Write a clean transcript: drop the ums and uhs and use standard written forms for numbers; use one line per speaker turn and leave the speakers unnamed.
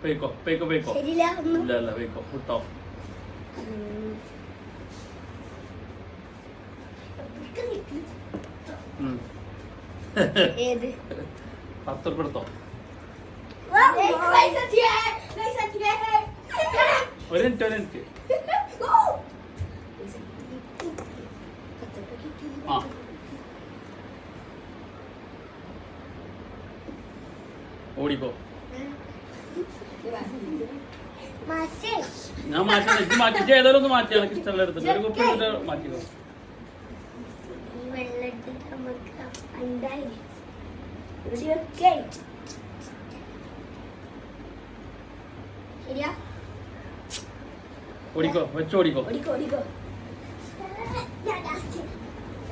പോയിക്കോ പോയിക്കോ പോയിക്കോ.
ശരിയില്ല ഒന്നും.
ഇല്ല ഇല്ല പോയിക്കോ വിട്ടോ.
ഏത്
10 ഉറുപ്പിക എടുത്തോ. ഒരു മിനിറ്റ് ആ ഓടിക്കോ. ഞാൻ മാറ്റാൻ ഇത് മാറ്റിട്ട് ഏതായാലും ഒന്ന് മാറ്റി എനിക്ക് ഇഷ്ടമുള്ള എടുത്തിട്ട് ഒരു കുപ്പി എടുത്തിട്ട് മാറ്റിക്കോ. ഓടിക്കോ വെച്ചോടിക്കോ.